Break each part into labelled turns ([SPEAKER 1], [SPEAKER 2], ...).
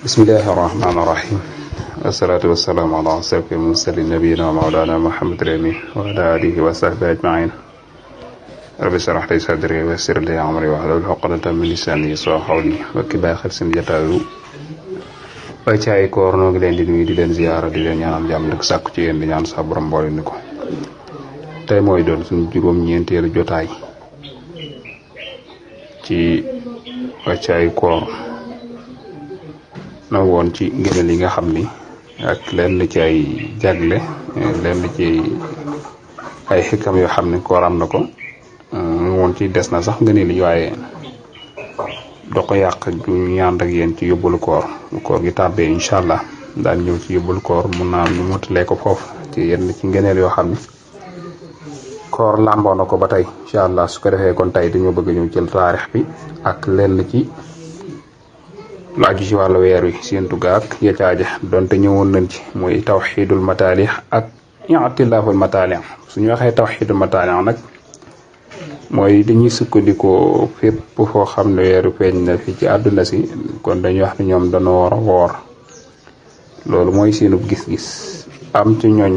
[SPEAKER 1] bismillahi rahmaani rahim wasalaatu wasalaamu ala asrafil mursalin nabiyina wa mawlana muhammadin amin wa ala alihi wa sahbihi ajmain rabbi shrah li sadri wa yassir li amri wahlul uqdatan min lisani yafqahu qawli wakki bàyyi xel seen jataayu way ci ay koor noo ngi leen di nuyu di leen ziyaara di leen ñaanal jàmm di ko sàkku ci yéen di ñaan sa borom mboole ni ko tey mooy doon suñu juróom-ñeenteelu jotaay ci way ci ay koor na woon ci ngëneel yi nga xam ni ak lenn ci ay jagle lenn ci ay xikam yoo xam ne koor am na ko woon ci des na sax ngëneel yi waaye do ko yàq ju ñaan ak yéen ci yóbbulu koor gi tàbbee incha allah daan ñëw ci yóbbulu koor mun naa ñu mutalee ko foofu ci yenn ci ngëneel yoo xam ni koor làmboo na ko ba tey incha allah su ko defee kon tey dañoo bëgg ñëw jël taarix bi ak lenn ci lu aju ci wàllu weer wi séentu gaak ya caaja donte ñëwoon nañ ci muy tawxiidul mataalix ak i'tilaaful mataalix suñu waxee tawxiidul mataalix nag mooy dañuy sukkandikoo fépp foo xam ne weeru feeñ na fi ci àdduna si kon dañuy wax ne ñoom dañoo war a woor loolu mooy seenub gis-gis am ci ñooñ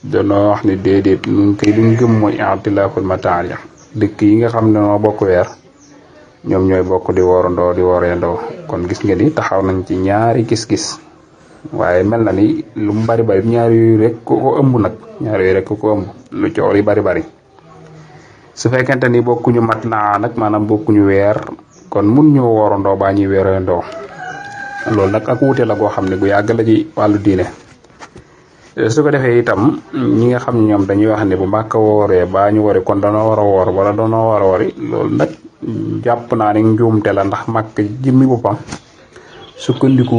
[SPEAKER 1] dañoo wax ne déedéet ñun kay luñ gëm mooy i'tilaaful mataalix dëkk yi nga xam ne noo bokk weer ñoom ñooy bokk di woorandoo di wooreendoo kon gis nga ni taxaw nañ ci ñaari gis-gis waaye mel na ni lu mu bari ñaari yooyu rek ko ëmb nag ñaari yooyu rek ko ëmb lu coow li bari su fekkente ni bokkuñu mat naa nag maanaam bokkuñu weer kon mun ñoo woorandoo baa ñuy weereendoo loolu nag ak wuute la goo xam ne bu yàgg la ci wàllu diine su ko defee itam ñi nga xam ne ñoom dañuy wax ne bu Màkka wooree baa ñu wari kon danoo war a woor wala danoo war a wari loolu nag jàpp naa ne njuumte la ndax Màkka jëmmi boppam sukkandiku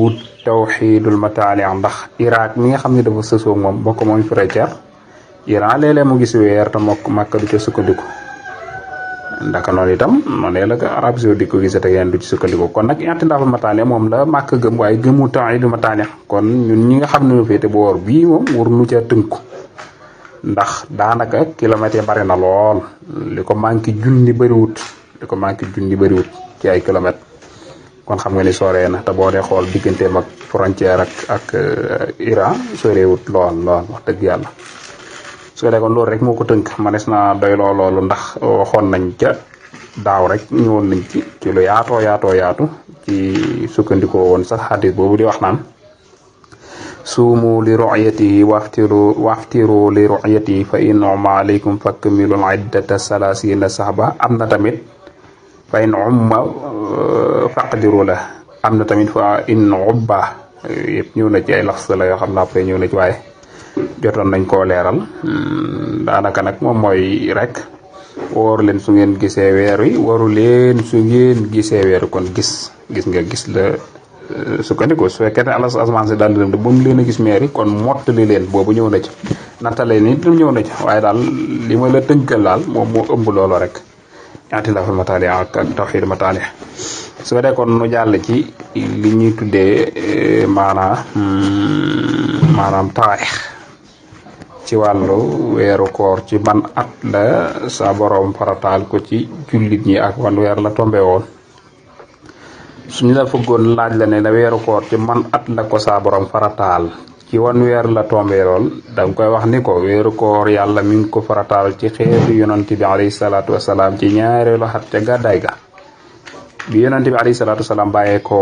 [SPEAKER 1] wut tawxiidul mataali ndax Irak mi nga xam ne dafa sësoo moom bokk moom frontière Iran léeg-léeg mu gis weer te mokk Màkka du ca sukkandiku ndaka noonu itam noonu la ko Arabie Saoudite ko gisate yeen du ci sukkandiku kon nag i'tilaaful mataali moom la Màkka gëm waaye gëmu tawxiidul mataali kon ñun ñi nga xam ne ñu féete boor bii moom war nu ca tënku ndax daanaka kilomètres yi bari na lool li ko manqué junni bëriwut ci ay kilomètres kon xam nga ni soree na te boo dee xool digganteem ak frontière ak Iran soreewut lool wax dëgg yàlla su ko dee kon loolu rek moo ko tënk manes na doy loolu ndax waxoon nañ ca daaw rek ñëwoon nañ ci lu yaatu ci sukkandikoo woon sax xadis boobu di wax naan suumu li ru'yatihi waftiru li ru'yatihi fa in umma alaykum fakmilu iddata salasina sahba am na tamit fa in umma faqdiru la am na tamit fa in ubba yëpp ñëw na ci ay laxs la yoo xam ne après ñëw na ci waaye jotoon nañ koo leeral daanaka nag moom mooy rek woor leen su ngeen gisee weer wi waru leen su ngeen gisee weer kon gis la sukkandiku su fekkee ne asamaan si daal di dem ba mu leen a gis meer yi kon mottali leen boobu ñëw na ci nattale ni itam ñëw na ci waaye daal li ma la tënkal daal moom moo ëmb loolu rek i'tilaaful mataali ak tawxiidul mataali su ko dee kon nu jàll ci li ñuy tuddee maanaam taarix ci wàllu weeru koor ci ban at la sa borom farataal ko ci jullit ñi ak wan weer la tombe woon suñu la fëggoon laaj la ne la weeru koor ci man at la ko saa borom farataal ci wan weer la tombee lool danga koy wax ni ko weeru koor yàlla mi ngi ko farataal ci xeetu yonent bi alayhi salaatu wasalaam ci ñaareelu xat ca gàddaay ga bi yonent bi alayhi salaatu wasalaam bàyyee ko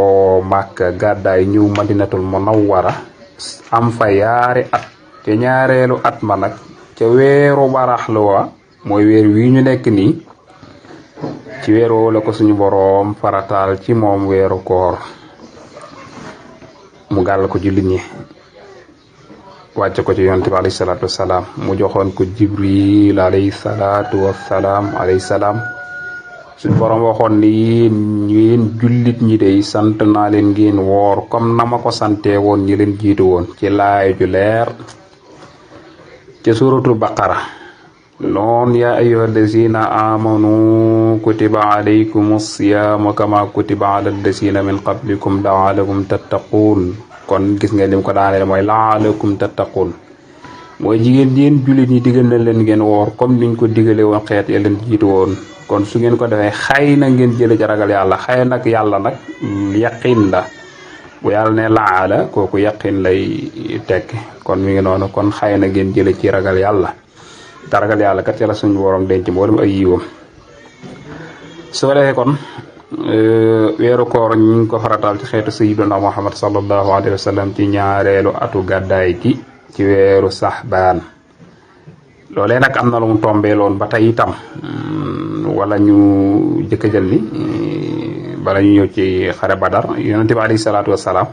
[SPEAKER 1] Màkka gàddaay ñëw Madinatul Munawwara am fa yaari at ca ñaareelu at ma nag ca weeru baraxlu wa mooy weer wi ñu nekk nii ci weer woo la ko suñu boroom farataal ci moom weeru koor mu gàll ko jullit ñi wàcce ko ci yonent bi alayhi salaatu wasalaam mu joxoon ko Jibril alayhi salaatu wasalaam suñu boroom waxoon ni yéen jullit ñi dey sant naa leen ngeen woor comme na ma ko santee woon ñi leen jiitu woon ci laay ju leer ca suratul baqara noon yaa ayyuha allazina amanu kutiba alaykumus siyaamu kama kutiba ala allazina min qablikum la'allakum tattaqun kon gis nga lim ko daaneel mooy la'allakum tattaqun mooy jigéen yéen jullit ñi digal na leen ngeen woor comme niñ ko digale woon xeet ya leen jiitu woon kon su ngeen ko defee xëy na ngeen jële ci ragal yàlla xëy nag yàlla nag yaqin la bu yàlla ne laala kooku yaqin lay tekki kon mi ngi noonu kon xëy na ngeen jële ci ragal yàlla te ragal yàlla kat yàlla suñu borom denc mboolem ay yiwam su ko defee kon weeru koor ñu ngi ko farataal ci xeetu sayyiduna Muhammad sallallahu alayhi wa sallam ci ñaareelu atu gàddaay gi ci weeru saxbaan loolee nag am na lu mu tombeeloon ba tey itam wala ñu jëkk jël ni bala ñu ñëw ci xare Badar yonente bi alayhi salaatu wasalaam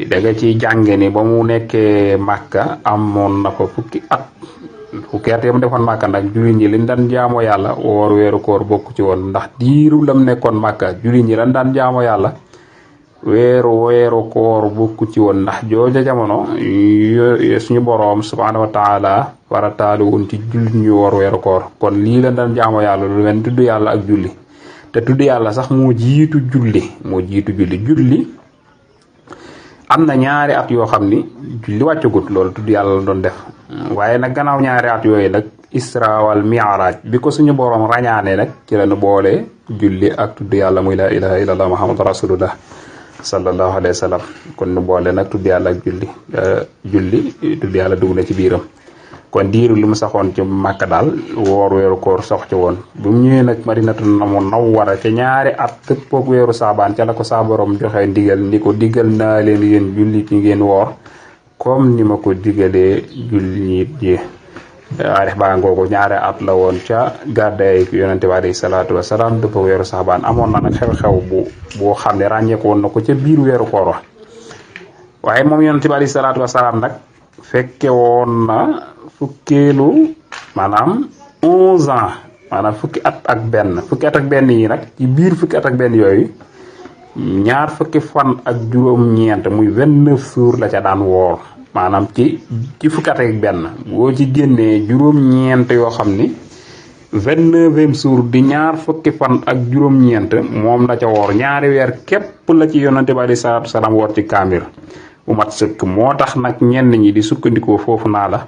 [SPEAKER 1] da nga ci jànge ni ba mu nekkee Màkka amoon na fa fukki at yam defoon Màkka nag jullit ñi liñ daan jaamoo yàlla woor weeru koor bokku ci woon ndax diiru lam nekkoon Màkka jullit ñi lan daan jaamoo yàlla weeru koor bokku ci woon ndax jooja jamono suñu boroom subhaanahu wa taala farataale woon ci jullit ñu woor weeru koor kon lii lan daan jaamoo yàlla lu mel tudd yàlla ak julli te tudd yàlla sax moo jiitu julli am na ñaari at yoo xam ni julli wàccagut loolu tudd yàlla la doon def waaye nag gannaaw ñaari at yooyu nag isra wal mi'raj bi ko suñu boroom rañaane nag ci lañu boole julli ak tudd yàlla muy la ilaha illallah muhammadu rasulullah sallallahu alayhi wa sallam kon nu boole nag tudd yàlla ak julli tudd yàlla dugg na ci biiram kon diiru li mu saxoon ci Màkka daal woor weeru koor sax ci woon bu mu ñëwee nag Madinatu Munawwara ca ñaari at tëppook weeru saabaan ca la ko saa borom joxe ndigal ni ko digal naa leen yéen jullit ñi ngeen woor comme ni ma ko digalee jullit ñi arix baa ngoogu ñaari at la woon ca gàddaay yonente bi alayhi salaatu wasalaam dëppook weeru saabaan amoon na nag xew-xew boo xam ne ràññeeku woon na ko ca biir weeru koor wa waaye moom yonente bi alayhi salaatu wasalaam nag fekke woon na fukkeelu maanaam 11 ans maanaam fukki at ak benn yi nag ci biir fukki at ak benn yooyu ñaar fukki fan ak juróom-ñeent muy 29 jours la ca daan woor maanaam ci fukki at ak benn boo ci génnee juróom-ñeent yoo xam ni 29e jour di ñaar fukki fan ak juróom-ñeent moom la ca woor ñaari weer képp la ci yonante bi alayhi salaatu wasalaam woor ci kaamir bu mat sëkk moo tax nag ñenn ñi di sukkandikoo foofu naa la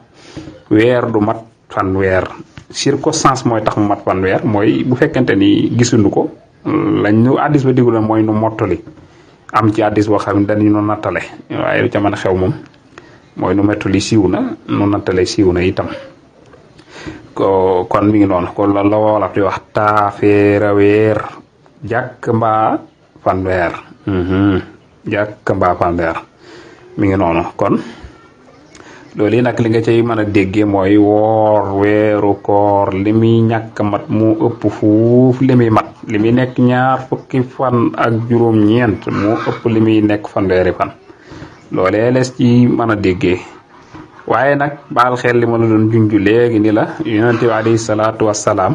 [SPEAKER 1] weer du mat fanweer circonstance mooy tax mu mat fanweer mooy bu fekkente ni gisuñu ko lañ ñu addis ba diggu la mooy nu mottali am ci addis boo xam ne dañu nu nattale waaye lu ca mën a xew moom mooy nu mettali siiw na nu nattale siiw na itam kon mi ngi noonu kon la wolof di wax taafeera weer jàkk mbaa fanweer mi ngi noonu kon loolu yi nag li nga cay mën a déggee mooy woor weeru koor li muy ñàkk mat mu ëpp fuuf li muy mat li muy nekk ñaar fukki fan ak juróom-ñeent moo ëpp li muy nekk fanweeri fan loolee les ci mën a déggee waaye nag baal xel li ma la doon junj léegi ni la yonente bi alayhi salaatu wassalaam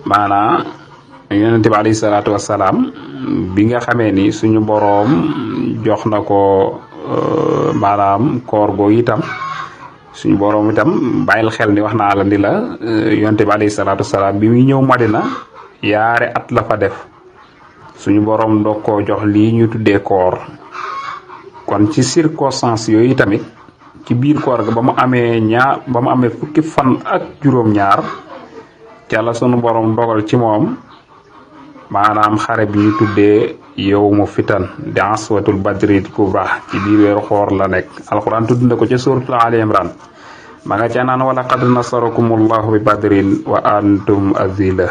[SPEAKER 1] maanaam yonente bi alayhi salaatu wassalaam bi nga xamee ni suñu boroom jox na ko maanaam koor googu itam suñu boroom itam bàyyil xel ni wax naa la ni la yonte bi alayhi salaatu wasalaam bi muy ñëw Madina yaare at la fa def suñu boroom doog koo jox lii ñu tuddee koor kon ci circonstance yooyu tamit ci biir koor ga ba mu amee fukki fan ak juróom-ñaar ca la suñu boroom dogal ci moom maanaam xare bi ñu tuddee yawmu fitan di aswatul badri kubra ci biir weeru xoor la nekk alquran tudd na ko ca suratul ali imran ma nga ca naan wala qad nasarakumullahu bi badrin wa antum azilla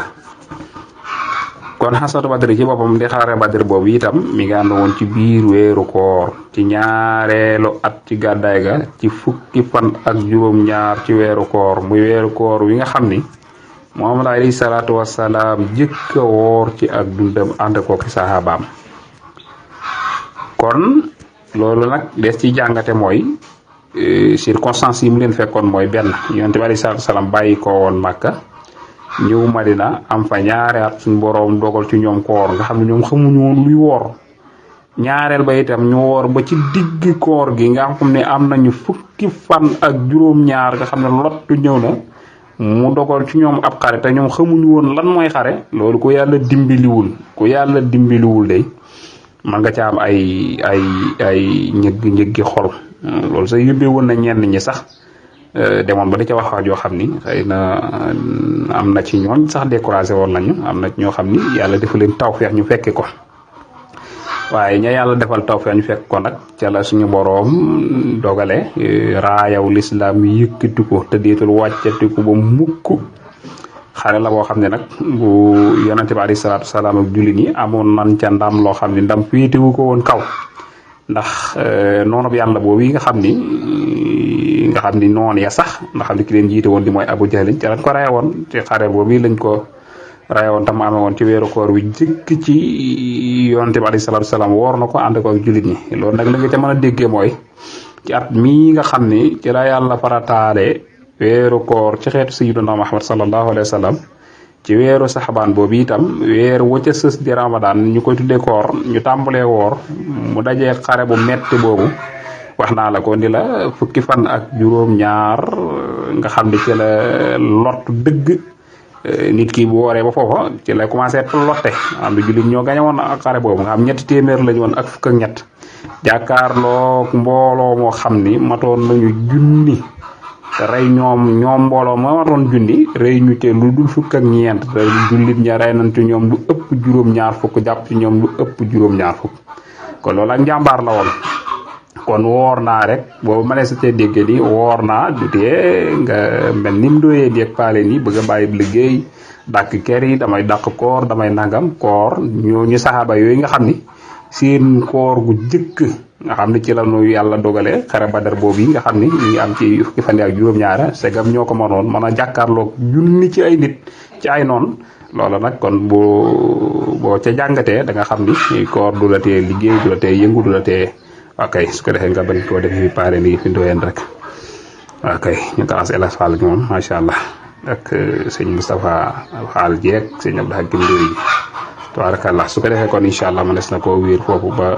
[SPEAKER 1] kon xasatu badri ci boppam di xare badri boobu itam mi nga ànd woon ci biir weeru koor ci ñaareelu at ci gàddaay ga ci fukki fan ak juróom-ñaar ci weeru koor muy weeru koor wi nga xam ni moom la alayhi salaatu wasalaam jëkk a woor ci ak dundam ànd ko ki sahabaam kon loolu nag des ci jàngate mooy circonstances yi mu leen fekkoon mooy benn yonent bi alayhi salaatu wasalaam bàyyi ko woon Màkka ñëw Madina am fa ñaari at suñu boroom dogal ci ñoom koor nga xam ne ñoom xamuñu woon luy woor ñaareel ba itam ñu woor ba ci digg koor gi nga xam ne am nañu fukki fan ak juróom-ñaar nga xam ne lottu ñëw na mu dogal ci ñoom ab xare te ñoom xamuñu woon lan mooy xare loolu ku yàlla dimbiliwul day man nga ca am ay ñëggi xol loolu sax yóbbee woon na ñenn ñi sax demoon ba di ca wax yoo xam ni xëy na am na ci ñooñ sax découragé woon nañu am na ñoo xam ni yàlla dafa leen tawfeex ñu fekke ko waaye ña yàlla defal tawfeex ñu fekk ko nag ca la suñu boroom dogale raayaw lislaam yëkkati ko te deetul wàccati ko ba mukk. xare la boo xam ne nag bu yonente bi alayhi salaatu wasalaam ak jullit ñi amoon nan ca ndam loo xam ne ndam féetewu ko woon kaw ndax noonu bi yàlla boobu yi nga xam ni noonu ya sax nga xam ne ki leen jiite woon di mooy Abu Jahlin ca lañ ko raye woon ci xare boobu lañ ko raye woon tam amee woon ci weeru koor wi jëkk ci yonente bi alayhi salaatu wasalaam woor na ko ànd ko ak jullit ñi loolu nag la nga ca mën a déggee mooy ci at mii nga xam ni ci la yàlla farataale weeru koor ci xeetu sayyiduna Muhammad sallallahu alayhi wa sallam ci weeru saxabaan boobu itam weer wu ca sës di Ramadan ñu koy tuddee koor ñu tàmbalee woor mu dajee xare bu metti boobu wax naa la ko ni la fukki fan ak juróom-ñaar nga xam ne ci la lot dëgg nit ki bu wooree ba foofa ci la commencé lotte am na jullit ñoo gañe woon ak xare boobu nga xam 3 téeméer lañu woon ak fukk ak ñett jàkkaarloo mbooloo moo xam ni matoon nañu junni te rey ñoom mbooloo ma matoon junni rey ñu te lu dul fukk ak ñeent te jullit ña rey nañ ci ñoom lu ëpp juróom-ñaar fukk jàpp ci ñoom lu ëpp juróom-ñaar fukk kon loolu ak njàmbaar la woon. kon woor naa rek boobu ma ne sa cee déggee ni woor naa du tee nga mel ni mu doyee di ak paale ni bëgg a bàyyi liggéey dàkk kër yi damay dàq koor damay nangam koor ñu saxaaba yooyu nga xam ni seen koor gu jëkk nga xam ne ci la nu yàlla dogale xare Badar boobu yi nga xam ni ñu ngi am ci fukki fan ak juróom-ñaara segam ñoo ko mënoon mën a jàkkaarloog junni ci ay nit ci ay noon loola nag kon boo ca jàngatee da nga xam ni koor du la tee liggéey du la tee yëngu du la tee ok su ko defee nga bañ koo def fi pare ni fi ndoyeen rek ok ñu taxas El Hadj Fall moom macha allah ak sëñ Moustapha Fall jeeg sëñ Abdou Hakim Ndoye tabarakallah su ko defee kon incha allah mënees na koo wéer foofu ba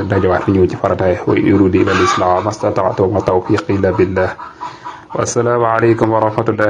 [SPEAKER 1] dajawaat ñëw ci farataay wa in uridi illa al-islaha mastata'tu wa ma tawfiqi illa billah wa assalaamu aleykum wa rahmatullahi